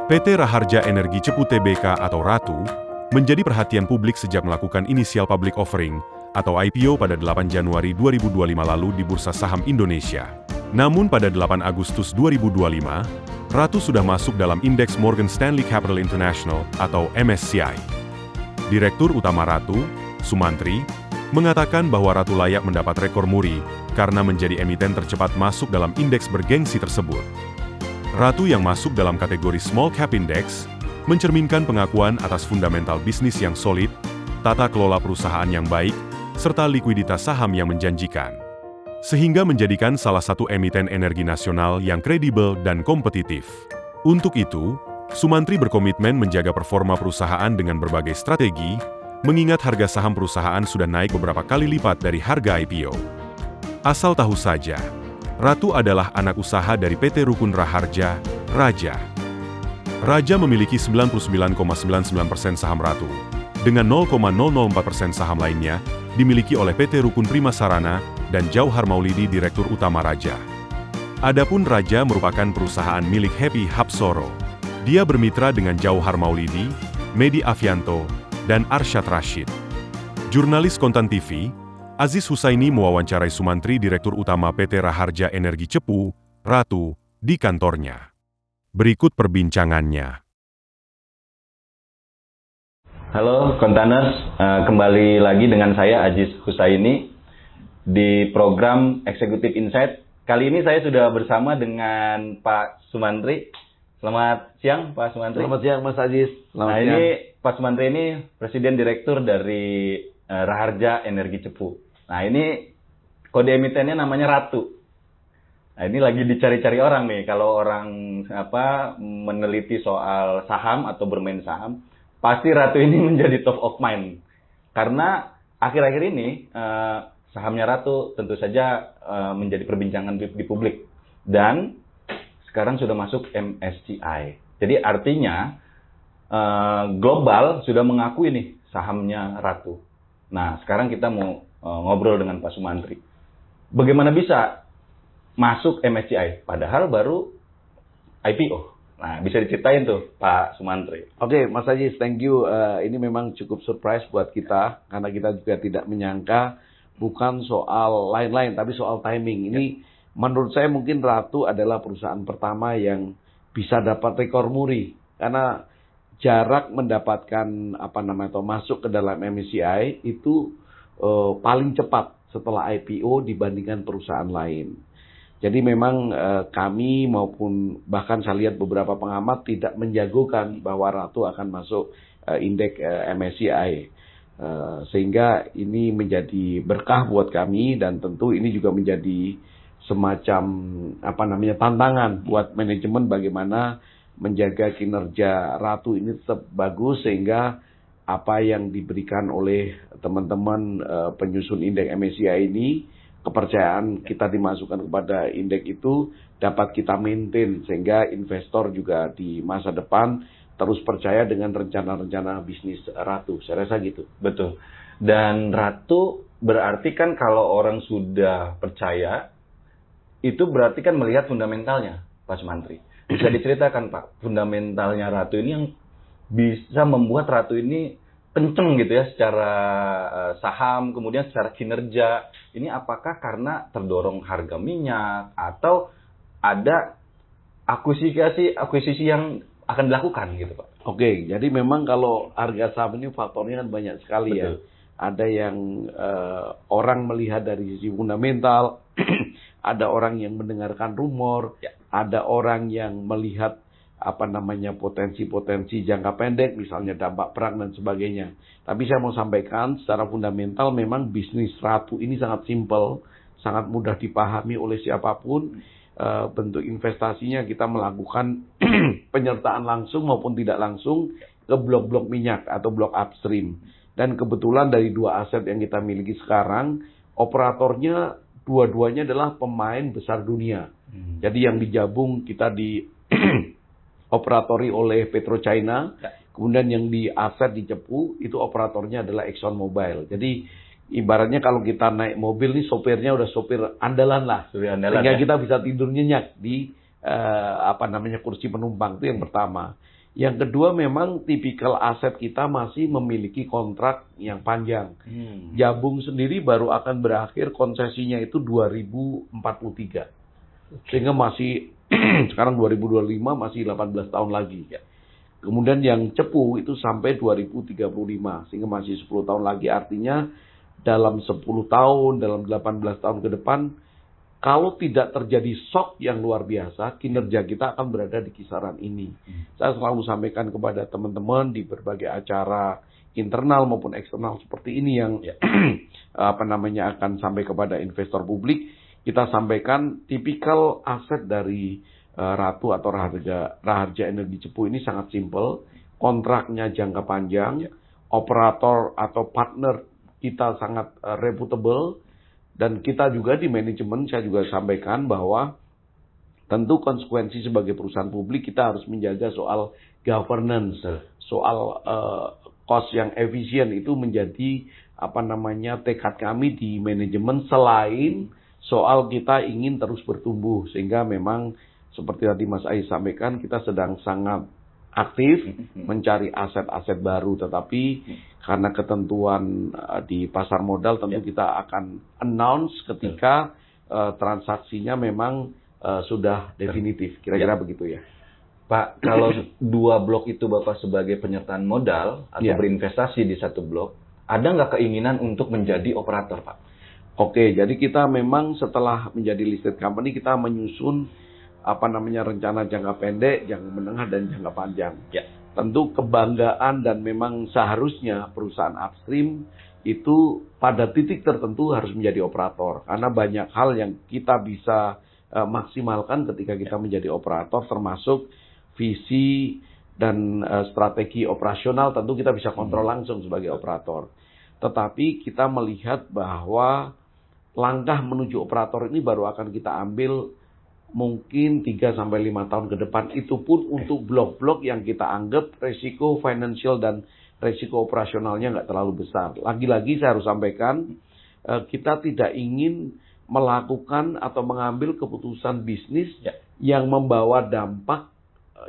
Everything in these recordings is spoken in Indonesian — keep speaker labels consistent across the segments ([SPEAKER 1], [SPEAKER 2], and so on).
[SPEAKER 1] PT Raharja Energi Cepu Tbk atau RATU menjadi perhatian publik sejak melakukan initial public offering atau IPO pada 8 Januari 2025 lalu di Bursa Saham Indonesia. Namun pada 8 Agustus 2025, RATU sudah masuk dalam indeks Morgan Stanley Capital International atau MSCI. Direktur Utama RATU, Sumantri, mengatakan bahwa RATU layak mendapat rekor muri karena menjadi emiten tercepat masuk dalam indeks bergengsi tersebut. RATU yang masuk dalam kategori Small Cap Index mencerminkan pengakuan atas fundamental bisnis yang solid, tata kelola perusahaan yang baik, serta likuiditas saham yang menjanjikan. Sehingga menjadikan salah satu emiten energi nasional yang kredibel dan kompetitif. Untuk itu, Sumantri berkomitmen menjaga performa perusahaan dengan berbagai strategi, mengingat harga saham perusahaan sudah naik beberapa kali lipat dari harga IPO. Asal tahu saja, RATU adalah anak usaha dari PT Rukun Raharja, Raja. Raja memiliki 99,99% saham RATU, dengan 0,004% saham lainnya dimiliki oleh PT Rukun Prima Sarana dan Jauhar Maulidi Direktur Utama Raja. Adapun Raja merupakan perusahaan milik Happy Hapsoro. Dia bermitra dengan Jauhar Maulidi, Medi Afianto, dan Arsyad Rashid. Jurnalis Kontan TV, Aziz Husaini mewawancarai Sumantri Direktur Utama PT Raharja Energi Cepu, RATU, di kantornya. Berikut perbincangannya.
[SPEAKER 2] Halo Kontaners, kembali lagi dengan saya Aziz Husaini di program Executive Insight. Kali ini saya sudah bersama dengan Pak Sumantri. Selamat siang Pak Sumantri.
[SPEAKER 3] Selamat siang Mas Aziz. Selamat siang.
[SPEAKER 2] Ini Pak Sumantri ini Presiden Direktur dari Raharja Energi Cepu. Nah ini kode emitennya namanya RATU. Nah ini lagi dicari-cari orang nih. Kalau orang meneliti soal saham atau bermain saham, pasti RATU ini menjadi top of mind. Karena akhir-akhir ini sahamnya RATU tentu saja menjadi perbincangan di publik. Dan sekarang sudah masuk MSCI. Jadi artinya global sudah mengakui nih sahamnya RATU. Nah sekarang kita mau ngobrol dengan Pak Sumantri. Bagaimana bisa masuk MSCI? Padahal baru IPO. Nah, bisa diceritain tuh Pak Sumantri.
[SPEAKER 3] Oke, Mas Aziz, thank you. Ini memang cukup surprise buat kita, karena kita juga tidak menyangka bukan soal lain-lain, tapi soal timing. Ini menurut saya mungkin RATU adalah perusahaan pertama yang bisa dapat rekor muri. Karena jarak mendapatkan masuk ke dalam MSCI itu paling cepat setelah IPO dibandingkan perusahaan lain. Jadi memang kami maupun bahkan saya lihat beberapa pengamat tidak menjagokan bahwa RATU akan masuk indeks MSCI. Sehingga ini menjadi berkah buat kami dan tentu ini juga menjadi semacam tantangan buat manajemen bagaimana menjaga kinerja RATU ini tetap bagus sehingga apa yang diberikan oleh teman-teman penyusun indeks MSCI ini, kepercayaan kita dimasukkan kepada indeks itu dapat kita maintain sehingga investor juga di masa depan terus percaya dengan rencana-rencana bisnis RATU. Saya rasa gitu.
[SPEAKER 2] Betul. Dan RATU berarti kan kalau orang sudah percaya, itu berarti kan melihat fundamentalnya, Pak Sumantri. Bisa diceritakan Pak, fundamentalnya RATU ini yang bisa membuat RATU ini kenceng gitu ya secara saham, kemudian secara kinerja. Ini apakah karena terdorong harga minyak atau ada akuisisi yang akan dilakukan gitu Pak?
[SPEAKER 3] Oke, jadi memang kalau harga saham ini faktornya kan banyak sekali. Betul. Ya. Ada yang orang melihat dari sisi fundamental, ada orang yang mendengarkan rumor, ada orang yang melihat potensi-potensi jangka pendek, misalnya dampak perang dan sebagainya. Tapi saya mau sampaikan secara fundamental memang bisnis RATU ini sangat simpel, sangat mudah dipahami oleh siapapun. Bentuk investasinya kita melakukan penyertaan langsung maupun tidak langsung ke blok-blok minyak atau blok upstream. Dan kebetulan dari dua aset yang kita miliki sekarang, operatornya dua-duanya adalah pemain besar dunia. Jadi yang di Jabung kita di operatori oleh PetroChina, kemudian yang di aset di Cepu itu operatornya adalah ExxonMobil. Jadi ibaratnya kalau kita naik mobil nih sopirnya udah sopir andalan lah, sehingga kita bisa tidur nyenyak di kursi penumpang. Itu yang pertama. Yang kedua memang tipikal aset kita masih memiliki kontrak yang panjang. Jabung sendiri baru akan berakhir konsesinya itu 2043. Sehingga masih sekarang 2025 masih 18 tahun lagi. Kemudian yang Cepu itu sampai 2035, sehingga masih 10 tahun lagi. Artinya dalam 10 tahun, dalam 18 tahun ke depan, kalau tidak terjadi shock yang luar biasa, kinerja kita akan berada di kisaran ini. Saya selalu sampaikan kepada teman-teman di berbagai acara internal maupun eksternal seperti ini yang akan sampai kepada investor publik. Kita sampaikan tipikal aset dari Ratu atau Raharja Energi Cepu ini sangat simpel, kontraknya jangka panjang, operator atau partner kita sangat reputable, dan kita juga di manajemen saya juga sampaikan bahwa tentu konsekuensi sebagai perusahaan publik kita harus menjaga soal governance, soal cost yang efisien itu menjadi tekad kami di manajemen, selain soal kita ingin terus bertumbuh, sehingga memang seperti tadi Mas Ais sampaikan, kita sedang sangat aktif mencari aset-aset baru, tetapi karena ketentuan di pasar modal tentu kita akan announce ketika transaksinya memang sudah definitif, kira-kira begitu ya.
[SPEAKER 2] Pak, kalau 2 blok itu Bapak sebagai penyertaan modal atau berinvestasi di 1 blok, ada nggak keinginan untuk menjadi operator, Pak?
[SPEAKER 3] Oke, jadi kita memang setelah menjadi listed company, kita menyusun rencana jangka pendek, jangka menengah, dan jangka panjang. Tentu kebanggaan dan memang seharusnya perusahaan upstream itu pada titik tertentu harus menjadi operator. Karena banyak hal yang kita bisa maksimalkan ketika kita menjadi operator, termasuk visi dan strategi operasional tentu kita bisa kontrol langsung sebagai operator. Tetapi kita melihat bahwa langkah menuju operator ini baru akan kita ambil mungkin 3-5 tahun ke depan. Itu pun untuk blok-blok yang kita anggap resiko financial dan resiko operasionalnya nggak terlalu besar. Lagi-lagi saya harus sampaikan, kita tidak ingin melakukan atau mengambil keputusan bisnis yang membawa dampak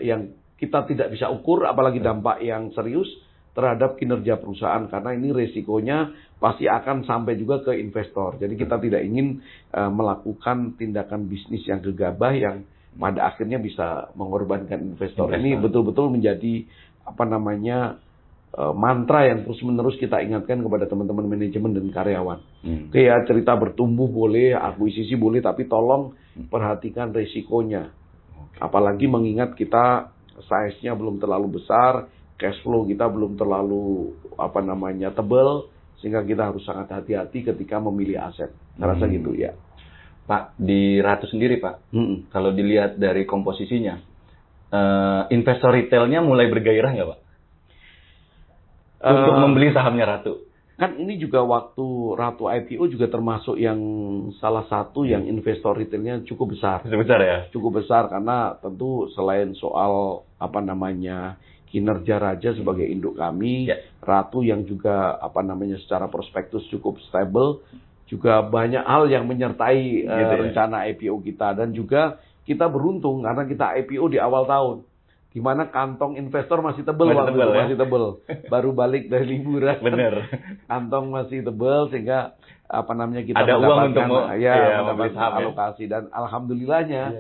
[SPEAKER 3] yang kita tidak bisa ukur, apalagi dampak yang serius terhadap kinerja perusahaan, karena ini resikonya pasti akan sampai juga ke investor. Jadi kita tidak ingin melakukan tindakan bisnis yang gegabah yang pada akhirnya bisa mengorbankan investor. Ini betul-betul menjadi mantra yang terus-menerus kita ingatkan kepada teman-teman manajemen dan karyawan. Oke ya, cerita bertumbuh boleh, akuisisi boleh, tapi tolong perhatikan resikonya. Apalagi mengingat kita size-nya belum terlalu besar, cash flow kita belum terlalu tebal, sehingga kita harus sangat hati-hati ketika memilih aset. Saya rasa gitu ya.
[SPEAKER 2] Pak, di Ratu sendiri Pak, kalau dilihat dari komposisinya, investor retailnya mulai bergairah nggak Pak? Untuk membeli sahamnya Ratu.
[SPEAKER 3] Kan ini juga waktu Ratu IPO juga termasuk yang salah satu yang investor retailnya cukup besar.
[SPEAKER 2] Cukup besar ya?
[SPEAKER 3] Cukup besar, karena tentu selain soal kinerja Raja sebagai induk kami, Ratu yang juga secara prospektus cukup stable, juga banyak hal yang menyertai rencana IPO kita. Dan juga kita beruntung karena kita IPO di awal tahun, di mana kantong investor masih tebel, masih tebel. Baru balik dari liburan.
[SPEAKER 2] Bener. Kantong
[SPEAKER 3] masih tebel, sehingga kita
[SPEAKER 2] ada uang untuk
[SPEAKER 3] mendapatkan alokasi. Dan alhamdulillahnya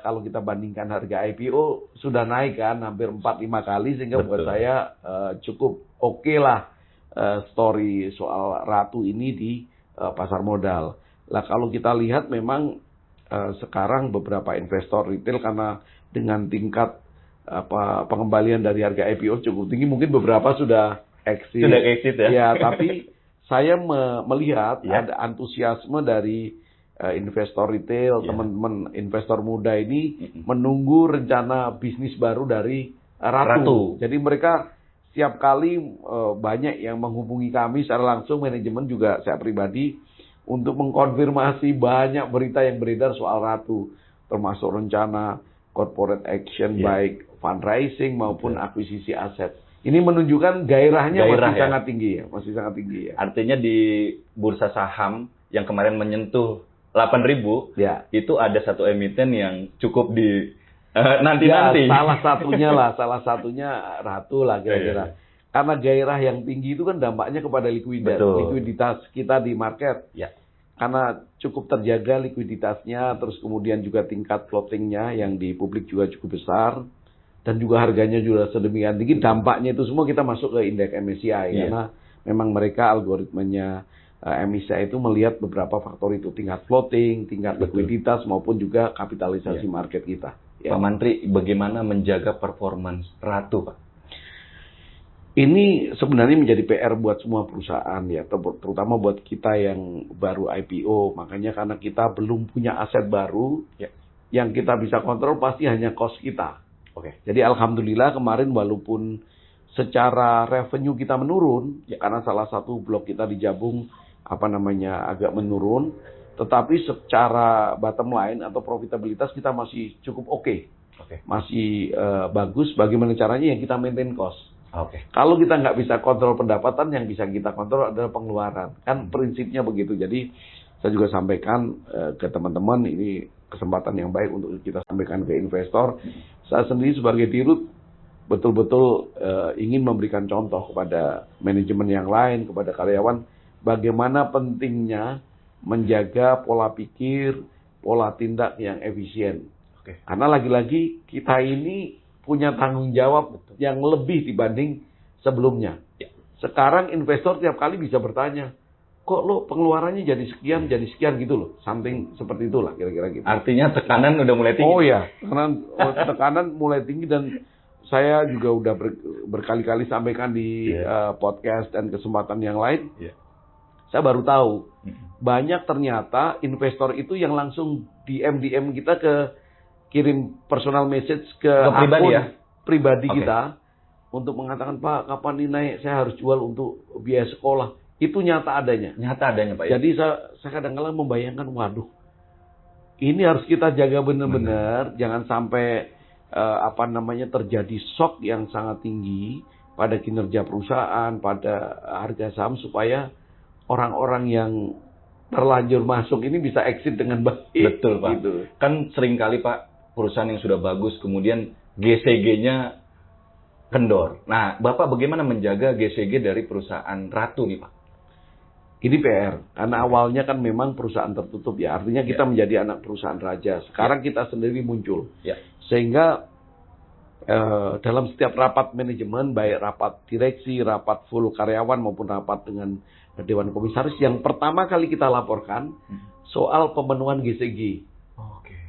[SPEAKER 3] kalau kita bandingkan harga IPO sudah naik kan hampir 4-5 kali, sehingga buat saya cukup oke lah story soal Ratu ini di pasar modal. Lah kalau kita lihat memang sekarang beberapa investor retail, karena dengan tingkat pengembalian dari harga IPO cukup tinggi, mungkin beberapa sudah exit.
[SPEAKER 2] Sudah exit ya.
[SPEAKER 3] Ya, tapi saya melihat ada antusiasme dari investor retail, teman-teman investor muda ini menunggu rencana bisnis baru dari Ratu. Jadi mereka setiap kali banyak yang menghubungi kami secara langsung, manajemen juga saya pribadi, untuk mengkonfirmasi banyak berita yang beredar soal Ratu, termasuk rencana corporate action baik fundraising maupun akuisisi aset. Ini menunjukkan gairahnya sangat tinggi ya, masih sangat tinggi ya.
[SPEAKER 2] Artinya di bursa saham yang kemarin menyentuh 8.000, itu ada satu emiten yang cukup Nanti-nanti.
[SPEAKER 3] Ya, salah satunya Ratu lah kira-kira. Karena gairah yang tinggi itu kan dampaknya kepada likuiditas kita di market.
[SPEAKER 2] Ya.
[SPEAKER 3] Karena cukup terjaga likuiditasnya, terus kemudian juga tingkat floatingnya yang di publik juga cukup besar, dan juga harganya juga sedemikian tinggi, dampaknya itu semua kita masuk ke indeks MSCI. Karena memang mereka algoritmanya MSCI itu melihat beberapa faktor itu, tingkat floating, tingkat likuiditas, maupun juga kapitalisasi market kita.
[SPEAKER 2] Pak Mantri, bagaimana menjaga performance Ratu, Pak?
[SPEAKER 3] Ini sebenarnya menjadi PR buat semua perusahaan ya, terutama buat kita yang baru IPO. Makanya karena kita belum punya aset baru, yang kita bisa kontrol pasti hanya cost kita. Jadi alhamdulillah kemarin walaupun secara revenue kita menurun, karena salah satu blok kita di Jabung agak menurun, tetapi secara bottom line atau profitabilitas kita masih cukup oke. Masih bagus. Bagaimana caranya? Ya kita maintain cost. Kalau kita nggak bisa kontrol pendapatan, yang bisa kita kontrol adalah pengeluaran. Kan prinsipnya begitu. Jadi saya juga sampaikan ke teman-teman, ini kesempatan yang baik untuk kita sampaikan ke investor. Saya sendiri sebagai dirut betul-betul ingin memberikan contoh kepada manajemen yang lain, kepada karyawan, bagaimana pentingnya menjaga pola pikir, pola tindak yang efisien. Karena lagi-lagi kita ini punya tanggung jawab yang lebih dibanding sebelumnya. Sekarang investor tiap kali bisa bertanya, kok lo pengeluarannya jadi sekian gitu loh. Something seperti itulah kira-kira gitu.
[SPEAKER 2] Artinya tekanan udah mulai tinggi.
[SPEAKER 3] Oh ya, tekanan mulai tinggi, dan saya juga udah berkali-kali sampaikan di podcast dan kesempatan yang lain. Saya baru tahu, banyak ternyata investor itu yang langsung DM kita kirim personal message ke akun pribadi kita untuk mengatakan, Pak, kapan ini naik, saya harus jual untuk biaya sekolah. Itu nyata adanya.
[SPEAKER 2] Pak.
[SPEAKER 3] Jadi saya kadang-kadang membayangkan, waduh, ini harus kita jaga benar-benar, jangan sampai terjadi shock yang sangat tinggi pada kinerja perusahaan, pada harga saham, supaya orang-orang yang terlanjur masuk ini bisa exit dengan baik.
[SPEAKER 2] Betul, Pak.
[SPEAKER 3] Gitu.
[SPEAKER 2] Kan seringkali, Pak, perusahaan yang sudah bagus, kemudian GCG-nya kendor. Nah, Bapak bagaimana menjaga GCG dari perusahaan Ratu nih, Pak?
[SPEAKER 3] Ini PR, karena awalnya kan memang perusahaan tertutup ya, artinya kita menjadi anak perusahaan raja. Sekarang kita sendiri muncul. Sehingga dalam setiap rapat manajemen, baik rapat direksi, rapat full karyawan, maupun rapat dengan Dewan Komisaris, yang pertama kali kita laporkan soal pemenuhan GCG.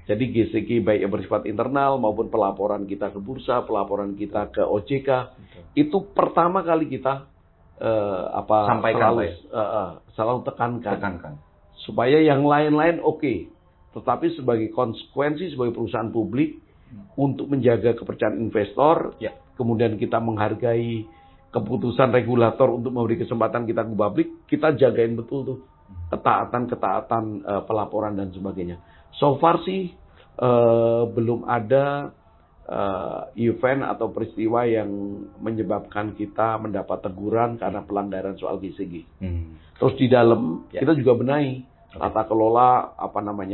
[SPEAKER 3] Jadi GCG baik yang bersifat internal maupun pelaporan kita ke bursa, pelaporan kita ke OJK, itu pertama kali kita
[SPEAKER 2] sampaikan,
[SPEAKER 3] selalu tekankan supaya yang lain-lain oke. Tetapi sebagai konsekuensi sebagai perusahaan publik, untuk menjaga kepercayaan investor, kemudian kita menghargai keputusan regulator untuk memberi kesempatan kita ke publik, kita jagain betul tuh ketaatan pelaporan dan sebagainya. So far sih belum ada event atau peristiwa yang menyebabkan kita mendapat teguran karena pelanggaran soal GCG. Terus di dalam kita juga benahi tata kelola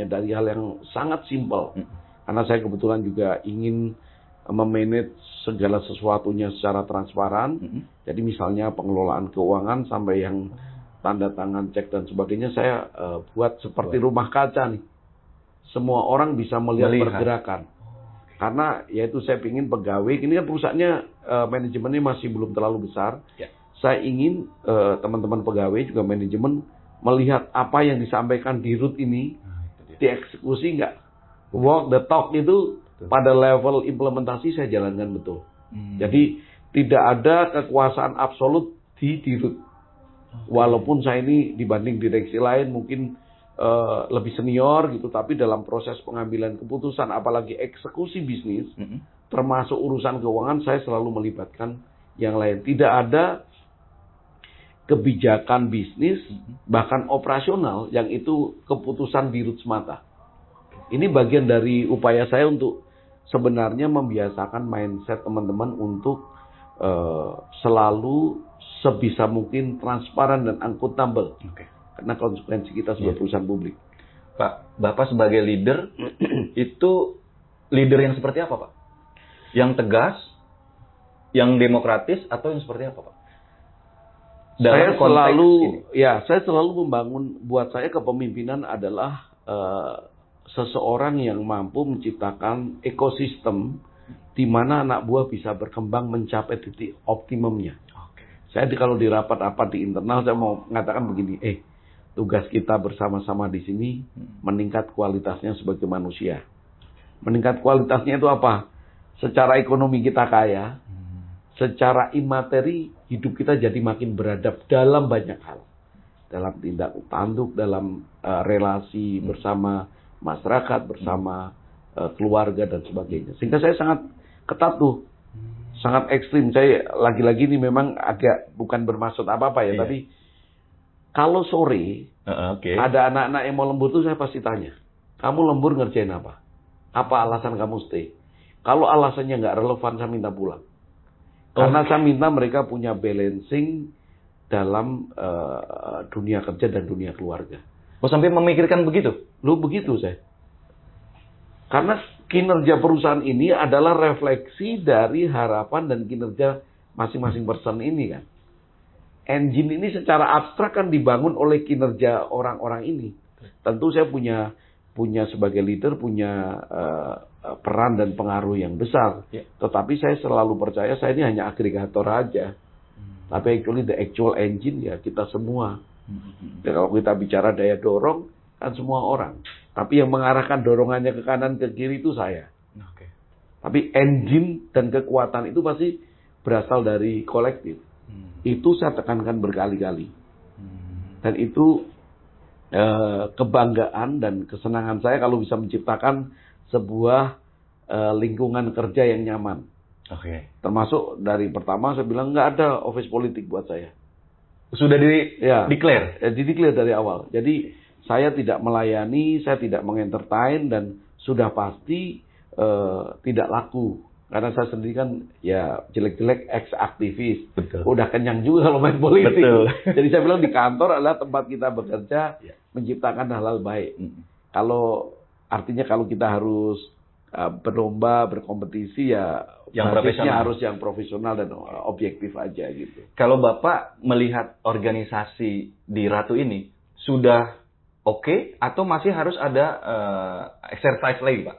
[SPEAKER 3] dari hal yang sangat simpel. Karena saya kebetulan juga ingin memanage segala sesuatunya secara transparan. Jadi misalnya pengelolaan keuangan sampai yang tanda tangan cek dan sebagainya saya buat seperti rumah kaca nih. Semua orang bisa melihat pergerakan. Karena yaitu saya ingin pegawai, ini kan perusahaannya manajemennya masih belum terlalu besar. Saya ingin teman-teman pegawai juga manajemen melihat apa yang disampaikan di RUT ini dieksekusi nggak. Walk the talk itu pada level implementasi saya jalankan betul. Jadi tidak ada kekuasaan absolut di RUT. Walaupun saya ini dibanding direksi lain mungkin lebih senior gitu, tapi dalam proses pengambilan keputusan, apalagi eksekusi bisnis, termasuk urusan keuangan, saya selalu melibatkan yang lain. Tidak ada kebijakan bisnis, bahkan operasional, yang itu keputusan dirut semata. Ini bagian dari upaya saya untuk sebenarnya membiasakan mindset teman-teman untuk selalu sebisa mungkin transparan dan akuntabel. Karena konsekuensi kita sebagai perusahaan publik.
[SPEAKER 2] Pak, Bapak sebagai leader itu leader yang seperti apa, Pak? Yang tegas, yang demokratis, atau yang seperti apa, Pak?
[SPEAKER 3] Saya
[SPEAKER 2] Dalam konteks
[SPEAKER 3] selalu,
[SPEAKER 2] ini.
[SPEAKER 3] saya selalu membangun, buat saya kepemimpinan adalah seseorang yang mampu menciptakan ekosistem di mana anak buah bisa berkembang mencapai titik optimumnya.
[SPEAKER 2] Oke.
[SPEAKER 3] Saya kalau di rapat-rapat di internal, saya mau mengatakan begini, tugas kita bersama-sama di sini meningkat kualitasnya sebagai manusia. Meningkat kualitasnya itu apa? Secara ekonomi kita kaya, secara imateri hidup kita jadi makin beradab dalam banyak hal. Dalam tindak tanduk, dalam relasi bersama masyarakat, bersama keluarga dan sebagainya. Sehingga saya sangat ketat tuh. Sangat ekstrim. Saya lagi-lagi ini memang agak bukan bermaksud apa-apa ya.
[SPEAKER 2] Iya.
[SPEAKER 3] Tapi kalau sore ada anak-anak yang mau lembur tuh saya pasti tanya. Kamu lembur ngerjain apa? Apa alasan kamu stay? Kalau alasannya nggak relevan saya minta pulang. Karena saya minta mereka punya balancing dalam dunia kerja dan dunia keluarga.
[SPEAKER 2] Oh, sampai memikirkan begitu?
[SPEAKER 3] Lu begitu saya. Karena kinerja perusahaan ini adalah refleksi dari harapan dan kinerja masing-masing person ini kan. Engine ini secara abstrak kan dibangun oleh kinerja orang-orang ini. Tentu saya punya sebagai leader punya peran dan pengaruh yang besar.
[SPEAKER 2] Yeah.
[SPEAKER 3] Tetapi saya selalu percaya saya ini hanya agregator aja. Tapi actually the actual engine ya kita semua. Dan kalau kita bicara daya dorong kan semua orang. Tapi yang mengarahkan dorongannya ke kanan ke kiri itu saya.
[SPEAKER 2] Oke.
[SPEAKER 3] Tapi engine dan kekuatan itu pasti berasal dari kolektif. Itu saya tekankan berkali-kali. Dan itu kebanggaan dan kesenangan saya kalau bisa menciptakan sebuah lingkungan kerja yang nyaman.
[SPEAKER 2] Oke.
[SPEAKER 3] Termasuk dari pertama saya bilang nggak ada office politik buat saya.
[SPEAKER 2] Sudah declare?
[SPEAKER 3] Di-declare dari awal. Jadi saya tidak melayani, saya tidak mengentertain dan sudah pasti tidak laku. Karena saya sendiri kan ya jelek-jelek ex-aktivis.
[SPEAKER 2] Betul.
[SPEAKER 3] Udah kenyang juga kalau main politik.
[SPEAKER 2] Betul.
[SPEAKER 3] Jadi saya bilang di kantor adalah tempat kita bekerja, menciptakan hal-hal baik. Kalau artinya kalau kita harus berlomba, berkompetisi ya
[SPEAKER 2] yang profesional
[SPEAKER 3] harus yang profesional dan objektif aja gitu.
[SPEAKER 2] Kalau Bapak melihat organisasi di Ratu ini sudah oke atau masih harus ada exercise lagi, Pak?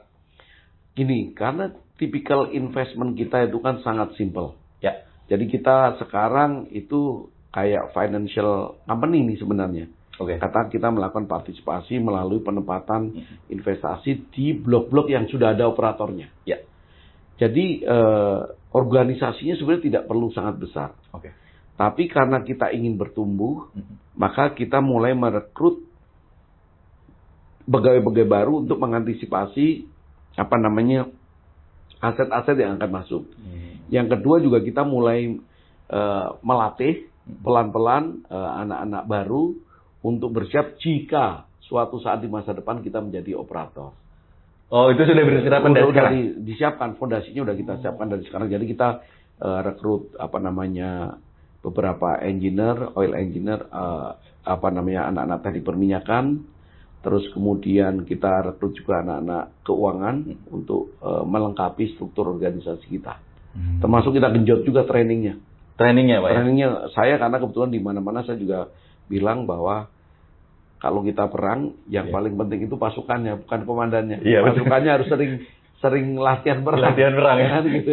[SPEAKER 3] Gini, karena tipikal investment kita itu kan sangat simple.
[SPEAKER 2] Ya.
[SPEAKER 3] Jadi kita sekarang itu kayak financial company nih sebenarnya.
[SPEAKER 2] Oke.
[SPEAKER 3] Kata kita melakukan partisipasi melalui penempatan investasi di blok-blok yang sudah ada operatornya.
[SPEAKER 2] Ya.
[SPEAKER 3] Jadi organisasinya sebenarnya tidak perlu sangat besar.
[SPEAKER 2] Oke.
[SPEAKER 3] Tapi karena kita ingin bertumbuh, maka kita mulai merekrut pegawai-pegawai baru untuk mengantisipasi aset-aset yang akan masuk. Yang kedua juga kita mulai melatih pelan-pelan anak-anak baru untuk bersiap jika suatu saat di masa depan kita menjadi operator.
[SPEAKER 2] Oh, itu sudah disiapkan dari sekarang?
[SPEAKER 3] Disiapkan, fondasinya udah kita siapkan dari sekarang. Jadi kita rekrut beberapa engineer, oil engineer, anak-anak teknik perminyakan. Terus kemudian kita rekrut juga anak-anak keuangan untuk melengkapi struktur organisasi kita. Termasuk kita genjot juga trainingnya.
[SPEAKER 2] Trainingnya, Pak?
[SPEAKER 3] Trainingnya saya karena kebetulan di mana-mana saya juga bilang bahwa kalau kita perang, yang paling penting itu pasukannya, bukan komandannya.
[SPEAKER 2] Iya,
[SPEAKER 3] pasukannya harus sering latihan perang.
[SPEAKER 2] Latihan perang ya.
[SPEAKER 3] Gitu.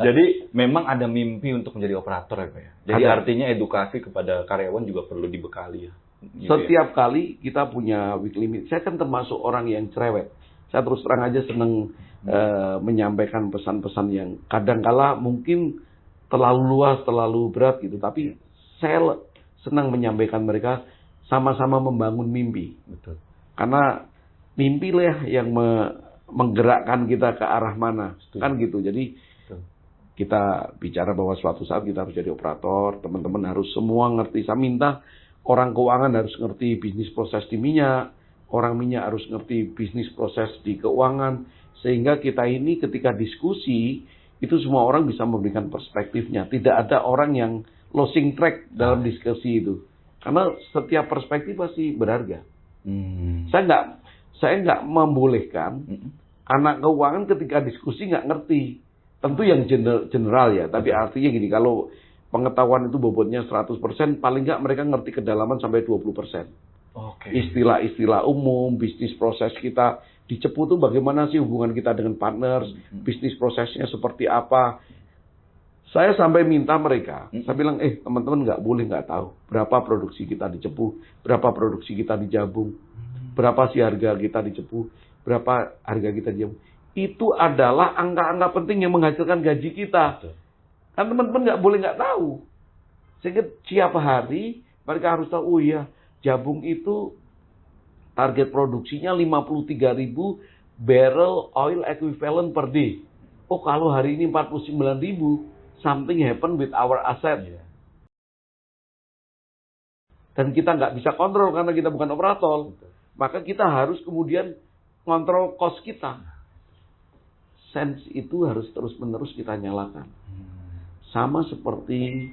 [SPEAKER 2] Jadi memang ada mimpi untuk menjadi operator ya, Pak ya. Jadi
[SPEAKER 3] ada.
[SPEAKER 2] artinya edukasi kepada karyawan juga perlu dibekali ya. Gitu
[SPEAKER 3] Setiap kali kita punya weekly meeting, saya kan termasuk orang yang cerewet. Saya terus terang aja senang menyampaikan pesan-pesan yang kadang-kala mungkin terlalu luas, terlalu berat gitu. Tapi saya senang menyampaikan mereka sama-sama membangun mimpi.
[SPEAKER 2] Betul.
[SPEAKER 3] Karena mimpi lah yang menggerakkan kita ke arah mana.
[SPEAKER 2] Betul.
[SPEAKER 3] Kan gitu. Jadi
[SPEAKER 2] Betul.
[SPEAKER 3] kita bicara bahwa suatu saat kita harus jadi operator. Teman-teman harus semua ngerti. Saya minta orang keuangan harus ngerti bisnis proses di minyak. Orang minyak harus ngerti bisnis proses di keuangan. Sehingga kita ini ketika diskusi, itu semua orang bisa memberikan perspektifnya. Tidak ada orang yang losing track dalam diskusi itu. Karena setiap perspektif pasti berharga. Saya nggak membolehkan Anak keuangan ketika diskusi nggak ngerti. Tentu yang general ya, tapi artinya gini, kalau pengetahuan itu bobotnya 100%, paling nggak mereka ngerti kedalaman sampai 20%.
[SPEAKER 2] Oke.
[SPEAKER 3] Istilah-istilah umum, bisnis proses kita di Cepu tuh bagaimana sih hubungan kita dengan partners, bisnis prosesnya seperti apa. Saya sampai minta mereka, saya bilang, teman-teman nggak boleh nggak tahu berapa produksi kita di Cepu, berapa produksi kita di Jabung, berapa sih harga kita di Cepu, berapa harga kita di Jabung. Itu adalah angka-angka penting yang menghasilkan gaji kita. Kan teman-teman nggak boleh nggak tahu. Sehingga tiap hari mereka harus tahu, oh iya, Jabung itu target produksinya 53.000 barrel oil equivalent per day. Oh, kalau hari ini 49.000, something happen with our asset. Dan kita nggak bisa kontrol karena kita bukan operator. Maka kita harus kemudian kontrol cost kita. Sense itu harus terus-menerus kita nyalakan. Sama seperti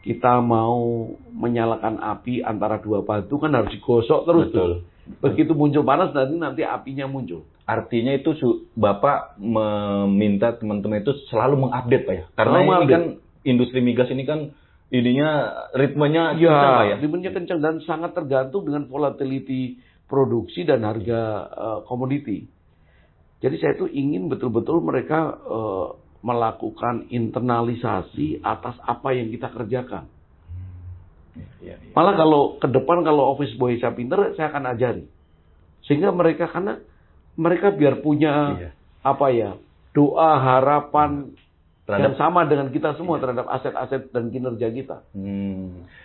[SPEAKER 3] kita mau menyalakan api antara dua batu kan harus digosok terus.
[SPEAKER 2] Betul.
[SPEAKER 3] Begitu muncul panas nanti apinya muncul.
[SPEAKER 2] Artinya itu Bapak meminta teman-teman itu selalu mengupdate Pak ya? Karena
[SPEAKER 3] Selalu
[SPEAKER 2] ini kan industri migas ini kan ininya ritmenya kencang Pak ya?
[SPEAKER 3] Ritmenya kencang dan sangat tergantung dengan volatility produksi dan harga komoditi. Jadi saya tuh ingin betul-betul mereka melakukan internalisasi atas apa yang kita kerjakan. Malah kalau ke depan kalau office boy saya pinter, saya akan ajari. Sehingga mereka, karena mereka biar punya doa, harapan yang sama dengan kita semua terhadap aset-aset dan kinerja kita.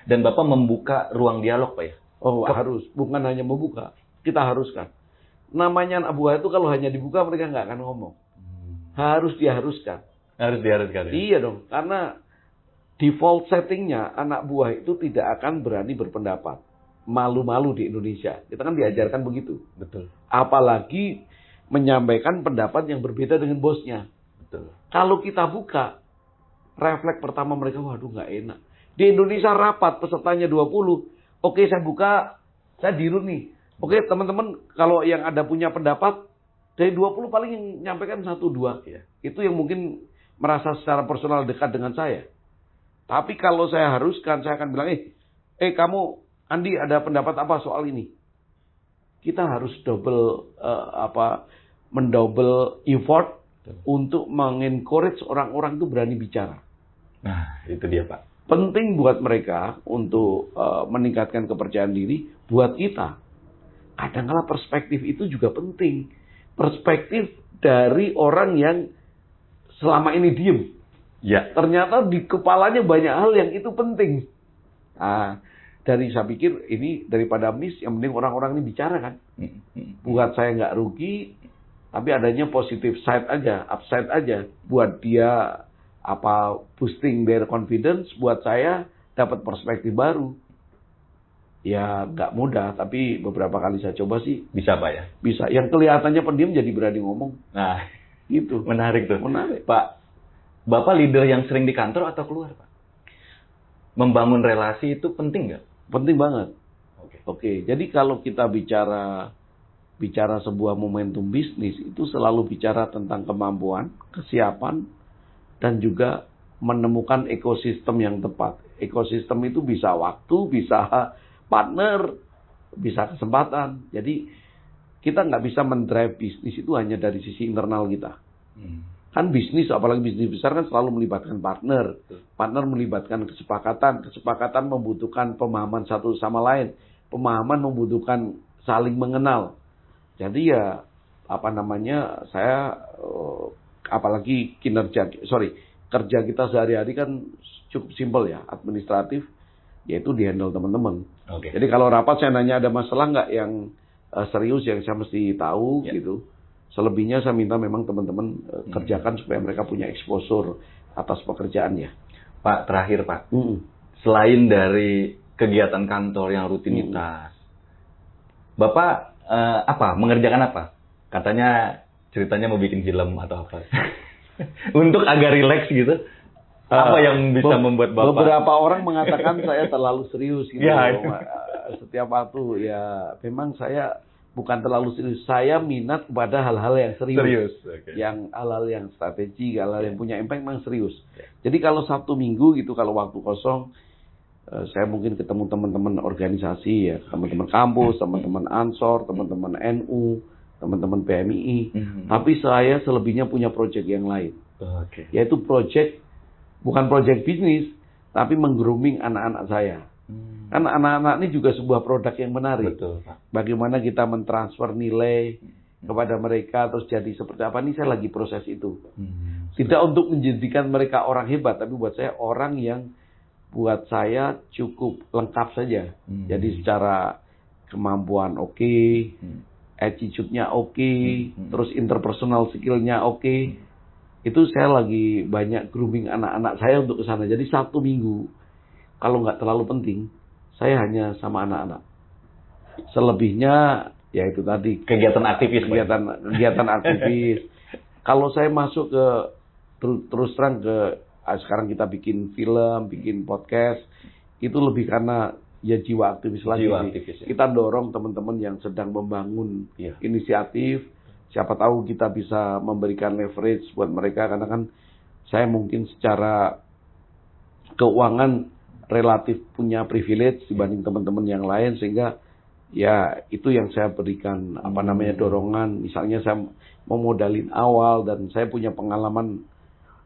[SPEAKER 2] Dan Bapak membuka ruang dialog Pak ya?
[SPEAKER 3] Oh harus, bukan hanya membuka, kita haruskan. Namanya anak buah itu kalau hanya dibuka mereka nggak akan ngomong. Harus diharuskan.
[SPEAKER 2] Harus diharuskan ya?
[SPEAKER 3] Iya dong, karena default settingnya anak buah itu tidak akan berani berpendapat. Malu-malu di Indonesia. Kita kan diajarkan begitu.
[SPEAKER 2] Betul.
[SPEAKER 3] Apalagi menyampaikan pendapat yang berbeda dengan bosnya.
[SPEAKER 2] Betul.
[SPEAKER 3] Kalau kita buka, refleks pertama mereka, waduh nggak enak. Di Indonesia rapat, pesertanya 20. Oke, saya buka, saya dirut nih. Oke, teman-teman, kalau yang ada punya pendapat, dari 20 paling yang nyampaikan 1-2. Ya. Itu yang mungkin merasa secara personal dekat dengan saya. Tapi kalau saya haruskan, saya akan bilang, kamu, Andi, ada pendapat apa soal ini? Kita harus mendouble effort untuk mengencourage orang-orang itu berani bicara.
[SPEAKER 2] Nah, itu dia Pak.
[SPEAKER 3] Penting buat mereka untuk meningkatkan kepercayaan diri, buat kita. Kadang-kala perspektif itu juga penting. Perspektif dari orang yang selama ini diem.
[SPEAKER 2] Ya.
[SPEAKER 3] Ternyata di kepalanya banyak hal yang itu penting. Nah, saya pikir ini daripada miss, yang penting orang-orang ini bicara kan. Buat saya nggak rugi, tapi adanya positive side aja, upside aja. Buat dia boosting their confidence, buat saya dapat perspektif baru. Ya nggak mudah, tapi beberapa kali saya coba sih.
[SPEAKER 2] Bisa Pak ya?
[SPEAKER 3] Bisa. Yang kelihatannya pendiam jadi berani ngomong.
[SPEAKER 2] Nah,
[SPEAKER 3] itu.
[SPEAKER 2] Menarik tuh.
[SPEAKER 3] Menarik.
[SPEAKER 2] Pak, Bapak leader yang sering di kantor atau keluar Pak? Membangun relasi itu penting nggak?
[SPEAKER 3] Penting banget.
[SPEAKER 2] Oke.
[SPEAKER 3] Jadi kalau kita bicara sebuah momentum bisnis, itu selalu bicara tentang kemampuan, kesiapan, dan juga menemukan ekosistem yang tepat. Ekosistem itu bisa waktu, bisa partner, bisa kesempatan. Jadi kita nggak bisa mendrive bisnis itu hanya dari sisi internal kita. Kan bisnis, apalagi bisnis besar kan selalu melibatkan partner. Partner melibatkan kesepakatan. Kesepakatan membutuhkan pemahaman satu sama lain. Pemahaman membutuhkan saling mengenal. Jadi ya, saya apalagi kerja kita sehari-hari kan cukup simpel ya, administratif, yaitu dihandle teman-teman. Jadi kalau rapat saya nanya ada masalah nggak yang serius yang saya mesti tahu gitu. Selebihnya saya minta memang teman-teman kerjakan supaya mereka punya exposure atas pekerjaannya.
[SPEAKER 2] Pak, terakhir Pak. Selain dari kegiatan kantor yang rutinitas, Bapak mengerjakan apa? Katanya ceritanya mau bikin film atau apa? Untuk agak rileks gitu. Apa yang bisa membuat Bapak?
[SPEAKER 3] Beberapa orang mengatakan saya terlalu serius gitu.
[SPEAKER 2] Ya.
[SPEAKER 3] Setiap waktu ya memang saya bukan terlalu serius. Saya minat kepada hal-hal yang serius.
[SPEAKER 2] Oke.
[SPEAKER 3] Yang hal-hal yang strategi, hal-hal yang punya impact memang serius. Jadi kalau Sabtu Minggu gitu, kalau waktu kosong, saya mungkin ketemu teman-teman organisasi ya, teman-teman kampus, teman-teman Ansor, teman-teman NU, teman-teman PMII. Tapi saya selebihnya punya proyek yang lain.
[SPEAKER 2] Oke.
[SPEAKER 3] Yaitu bukan proyek bisnis, tapi meng-grooming anak-anak saya. Kan anak-anak ini juga sebuah produk yang menarik.
[SPEAKER 2] Betul, Pak.
[SPEAKER 3] Bagaimana kita mentransfer nilai kepada mereka terus jadi seperti apa, ini saya lagi proses itu. Tidak untuk menjadikan mereka orang hebat, tapi buat saya orang yang buat saya cukup lengkap saja. Jadi secara kemampuan oke, attitude-nya oke, terus interpersonal skill-nya oke. Itu saya lagi banyak grooming anak-anak saya untuk ke sana. Jadi Sabtu Minggu, kalau nggak terlalu penting, saya hanya sama anak-anak. Selebihnya, ya itu tadi.
[SPEAKER 2] Kegiatan aktivis.
[SPEAKER 3] Kegiatan aktivis. Kalau saya masuk ke, terus terang ke, sekarang kita bikin film, bikin podcast, itu lebih karena ya jiwa aktivis lagi.
[SPEAKER 2] Jiwa aktivis, ya.
[SPEAKER 3] Kita dorong teman-teman yang sedang membangun inisiatif. Siapa tahu kita bisa memberikan leverage buat mereka, karena kan saya mungkin secara keuangan relatif punya privilege dibanding teman-teman yang lain, sehingga ya itu yang saya berikan dorongan. Misalnya saya memodalin awal dan saya punya pengalaman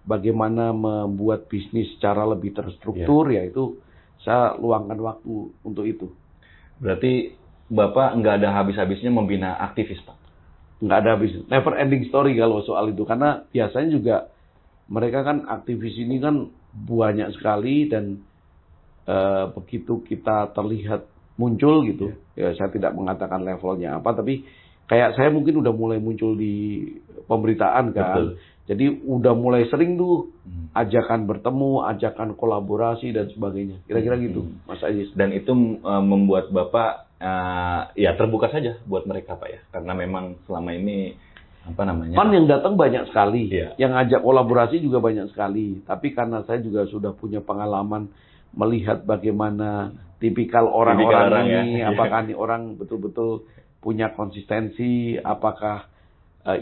[SPEAKER 3] bagaimana membuat bisnis secara lebih terstruktur, yaitu saya luangkan waktu untuk itu.
[SPEAKER 2] Berarti Bapak nggak ada habis-habisnya membina aktivis, Pak?
[SPEAKER 3] Nggak ada habis, never ending story kalau soal itu, karena biasanya juga mereka kan aktivis ini kan banyak sekali, dan begitu kita terlihat muncul gitu, ya saya tidak mengatakan levelnya apa, tapi kayak saya mungkin udah mulai muncul di pemberitaan kan.
[SPEAKER 2] Betul.
[SPEAKER 3] Jadi udah mulai sering tuh ajakan bertemu, ajakan kolaborasi dan sebagainya. Kira-kira gitu, Mas Ajis. Dan
[SPEAKER 2] itu membuat Bapak ya terbuka saja buat mereka, Pak ya. Karena memang selama ini
[SPEAKER 3] Pan yang datang banyak sekali, yang ngajak kolaborasi juga banyak sekali. Tapi karena saya juga sudah punya pengalaman melihat bagaimana tipikal orang-orang ini, apakah ini orang betul-betul punya konsistensi, apakah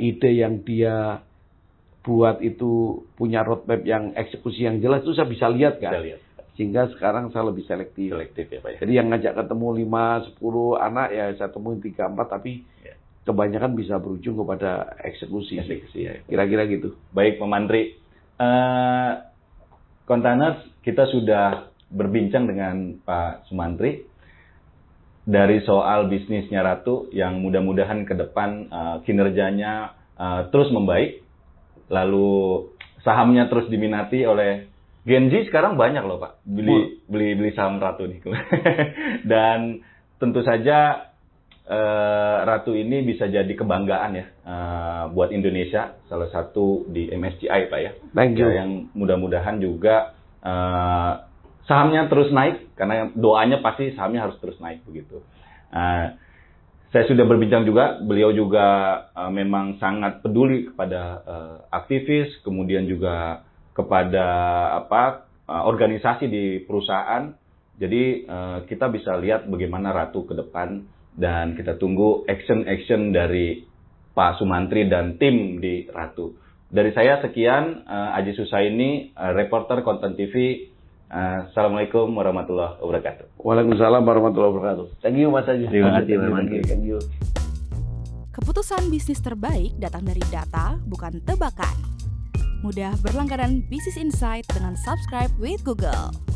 [SPEAKER 3] ide yang dia buat itu punya roadmap yang eksekusi yang jelas, itu saya bisa lihat kan. Sehingga sekarang saya lebih selektif.
[SPEAKER 2] Ya, Pak ya.
[SPEAKER 3] Jadi yang ngajak ketemu 5, 10 anak ya saya temuin 3, 4, tapi kebanyakan bisa berujung kepada eksekusi.
[SPEAKER 2] Ya.
[SPEAKER 3] Kira-kira gitu.
[SPEAKER 2] Baik, Pak Mantri. Kontainers, kita sudah berbincang dengan Pak Sumantri dari soal bisnisnya Ratu yang mudah-mudahan ke depan kinerjanya terus membaik, lalu sahamnya terus diminati oleh Gen Z. Sekarang banyak loh Pak beli saham Ratu nih. Dan tentu saja Ratu ini bisa jadi kebanggaan ya buat Indonesia, salah satu di MSCI Pak ya.
[SPEAKER 3] Thank you.
[SPEAKER 2] Yang mudah-mudahan juga sahamnya terus naik, karena doanya pasti sahamnya harus terus naik begitu. Saya sudah berbincang juga, beliau juga memang sangat peduli kepada aktivis, kemudian juga kepada organisasi di perusahaan. Jadi kita bisa lihat bagaimana Ratu ke depan, dan kita tunggu action dari Pak Sumantri dan tim di Ratu. Dari saya sekian, Aji Susaini, reporter Konten TV. Assalamualaikum warahmatullahi wabarakatuh.
[SPEAKER 3] Waalaikumsalam warahmatullahi wabarakatuh. Thank you Mas Aji.
[SPEAKER 2] Terima kasih.
[SPEAKER 3] Thank you.
[SPEAKER 4] Keputusan bisnis terbaik datang dari data, bukan tebakan. Mudah berlangganan Business Insight dengan subscribe with Google.